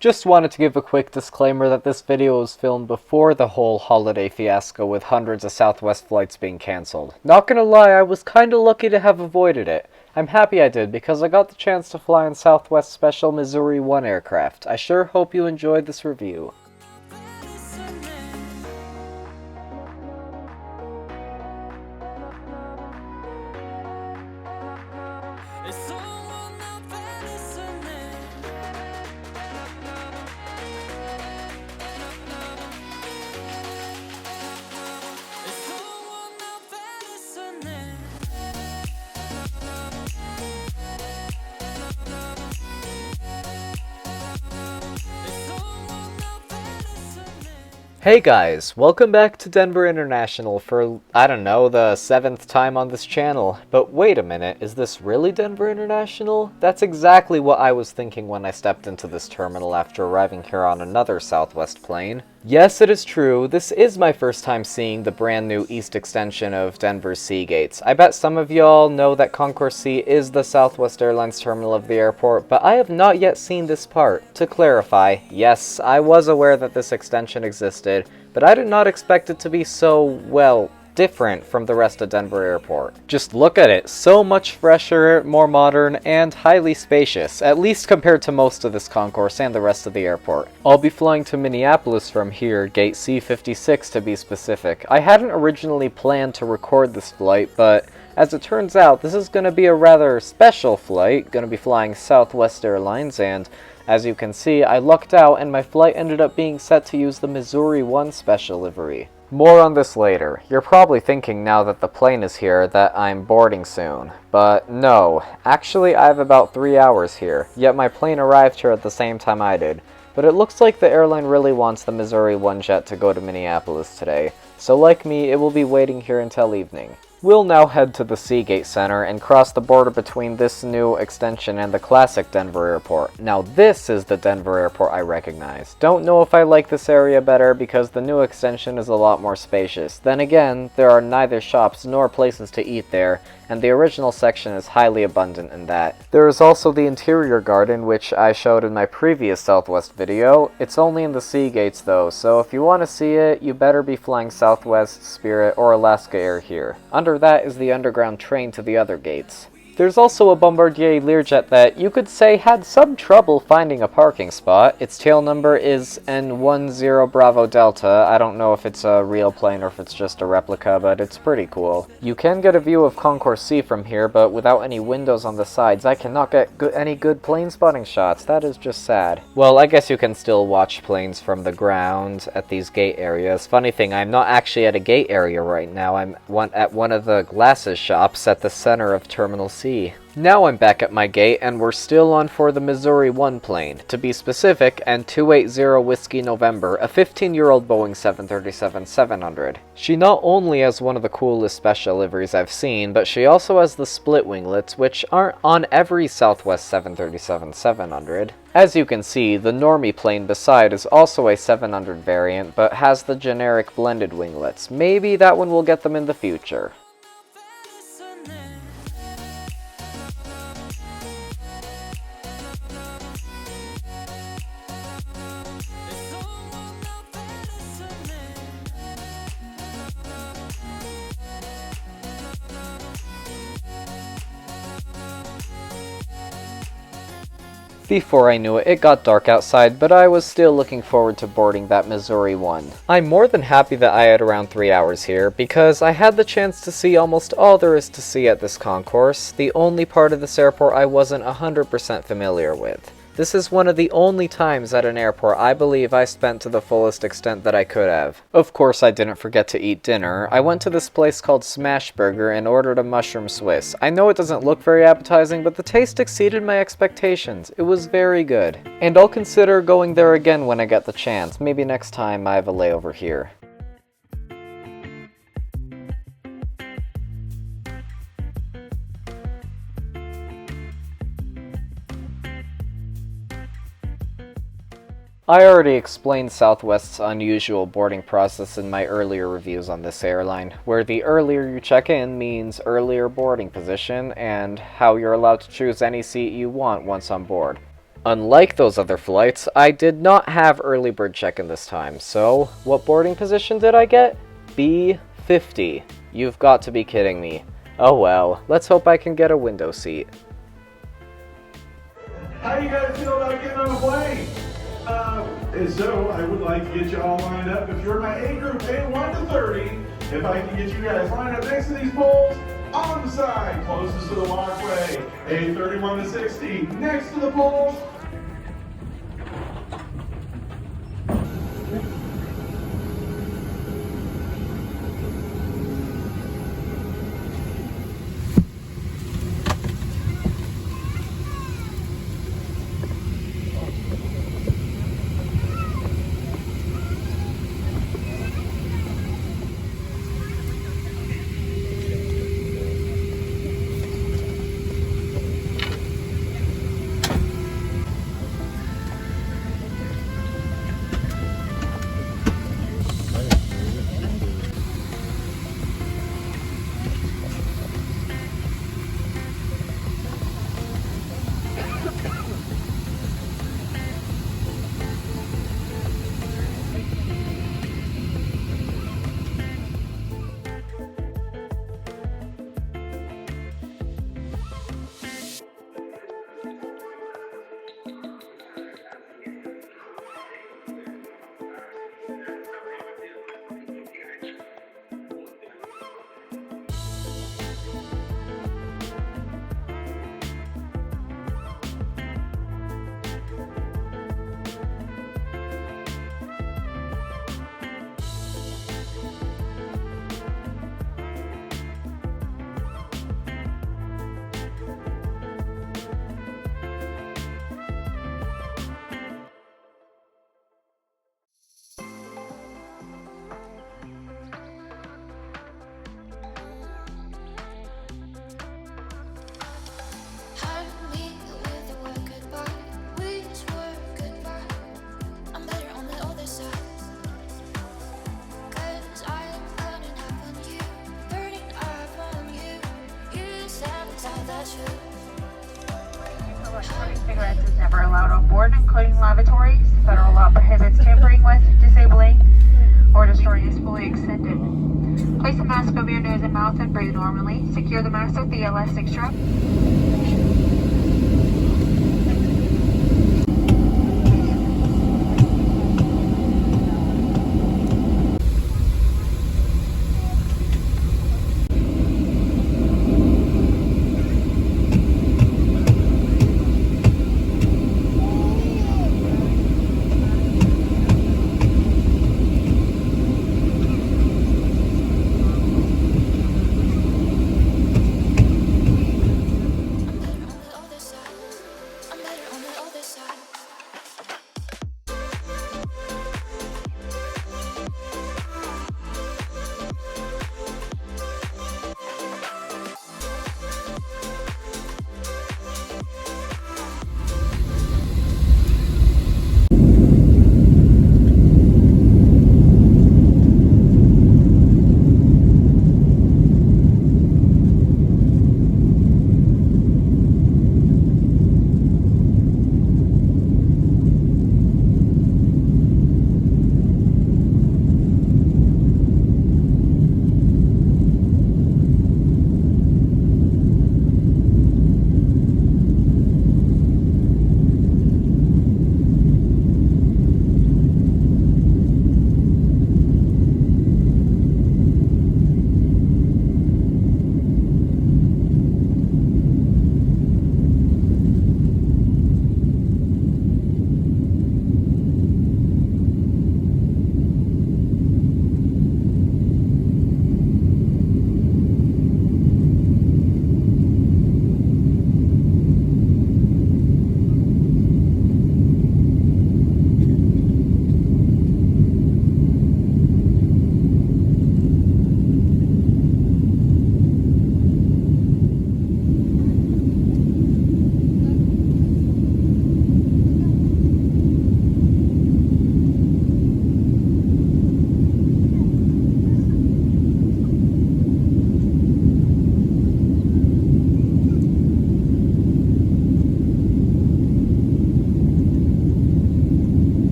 Just wanted to give a quick disclaimer that this video was filmed before the whole holiday fiasco with hundreds of Southwest flights being cancelled. Not gonna lie, I was kinda lucky to have avoided it. I'm happy I did because I got the chance to fly on Southwest Special Missouri 1 aircraft. I sure hope you enjoyed this review. Hey guys, welcome back to Denver International for, I don't know, the 7th time on this channel. But wait a minute, is this really Denver International? That's exactly what I was thinking when I stepped into this terminal after arriving here on another Southwest plane. Yes, it is true, this is my first time seeing the brand new east extension of Denver's Sea Gates. I bet some of y'all know that Concourse C is the Southwest Airlines terminal of the airport, but I have not yet seen this part. To clarify, yes, I was aware that this extension existed, but I did not expect it to be so, well, different from the rest of Denver Airport. Just look at it, so much fresher, more modern, and highly spacious, at least compared to most of this concourse and the rest of the airport. I'll be flying to Minneapolis from here, gate C56 to be specific. I hadn't originally planned to record this flight, but as it turns out, this is going to be a rather special flight, going to be flying Southwest Airlines, and as you can see, I lucked out and my flight ended up being set to use the Missouri 1 special livery. More on this later. You're probably thinking now that the plane is here that I'm boarding soon. But no, actually I have about 3 hours here, yet my plane arrived here at the same time I did. But it looks like the airline really wants the Missouri 1 jet to go to Minneapolis today, so like me, it will be waiting here until evening. We'll now head to the Seagate Center and cross the border between this new extension and the classic Denver Airport. Now this is the Denver Airport I recognize. Don't know if I like this area better because the new extension is a lot more spacious. Then again, there are neither shops nor places to eat there, and the original section is highly abundant in that. There is also the interior garden, which I showed in my previous Southwest video. It's only in the Seagates though, so if you want to see it, you better be flying Southwest, Spirit, or Alaska Air here. Under that is the underground train to the other gates. There's also a Bombardier Learjet that you could say had some trouble finding a parking spot. Its tail number is N280 Bravo Delta. I don't know if it's a real plane or if it's just a replica, but it's pretty cool. You can get a view of Concourse C from here, but without any windows on the sides, I cannot get any good plane spotting shots. That is just sad. Well, I guess you can still watch planes from the ground at these gate areas. Funny thing, I'm not actually at a gate area right now. I'm at one of the glasses shops at the center of Terminal C. Now I'm back at my gate and we're still on for the Missouri 1 plane. To be specific, N280 Whiskey November, a 15-year-old Boeing 737-700. She not only has one of the coolest special liveries I've seen, but she also has the split winglets, which aren't on every Southwest 737-700. As you can see, the normie plane beside is also a 700 variant, but has the generic blended winglets. Maybe that one will get them in the future. Before I knew it, it got dark outside, but I was still looking forward to boarding that Missouri 1. I'm more than happy that I had around 3 hours here, because I had the chance to see almost all there is to see at this concourse, the only part of this airport I wasn't 100% familiar with. This is one of the only times at an airport I believe I spent to the fullest extent that I could have. Of course I didn't forget to eat dinner. I went to this place called Smash Burger and ordered a mushroom Swiss. I know it doesn't look very appetizing, but the taste exceeded my expectations. It was very good. And I'll consider going there again when I get the chance. Maybe next time I have a layover here. I already explained Southwest's unusual boarding process in my earlier reviews on this airline, where the earlier you check in means earlier boarding position, and how you're allowed to choose any seat you want once on board. Unlike those other flights, I did not have early bird check-in this time, so what boarding position did I get? B50. You've got to be kidding me. Oh well, let's hope I can get a window seat. How do you guys feel about getting on a plane? So I would like to get you all lined up. If you're in my A group, A1 to 30, if I can get you guys lined up next to these poles, on the side, closest to the walkway. A31 to 60, next to the poles. Cigarettes is never allowed on board, including lavatories. Federal law prohibits tampering with, disabling, or destroying is fully extended. Place the mask over your nose and mouth and breathe normally. Secure the mask with the elastic strap.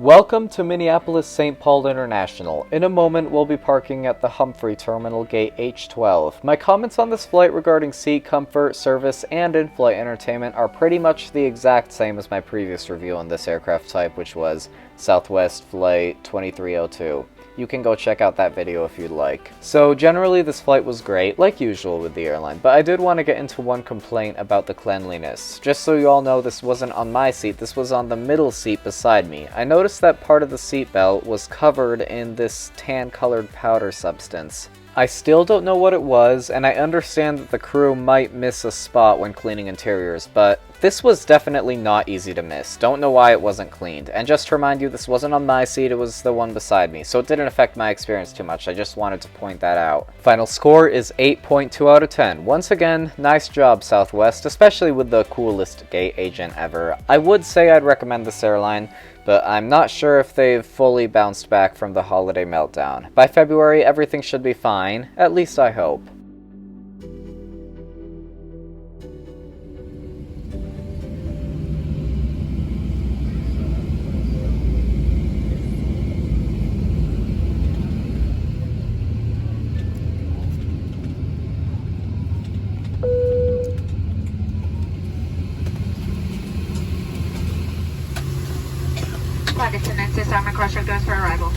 Welcome to Minneapolis St. Paul International. In a moment, we'll be parking at the Humphrey Terminal Gate H12. My comments on this flight regarding seat comfort, service, and in-flight entertainment are pretty much the exact same as my previous review on this aircraft type, which was Southwest Flight 2302. You can go check out that video if you'd like. So generally this flight was great, like usual with the airline, but I did want to get into one complaint about the cleanliness. Just so you all know, this wasn't on my seat, this was on the middle seat beside me. I noticed that part of the seat belt was covered in this tan colored powder substance. I still don't know what it was, and I understand that the crew might miss a spot when cleaning interiors, but this was definitely not easy to miss. Don't know why it wasn't cleaned. And just to remind you, this wasn't on my seat, it was the one beside me, so it didn't affect my experience too much. I just wanted to point that out. Final score is 8.2 out of 10. Once again, nice job, Southwest, especially with the coolest gate agent ever. I would say I'd recommend this airline, but I'm not sure if they've fully bounced back from the holiday meltdown. By February, everything should be fine, at least I hope. Flight attendants, this armor crusher goes for arrival.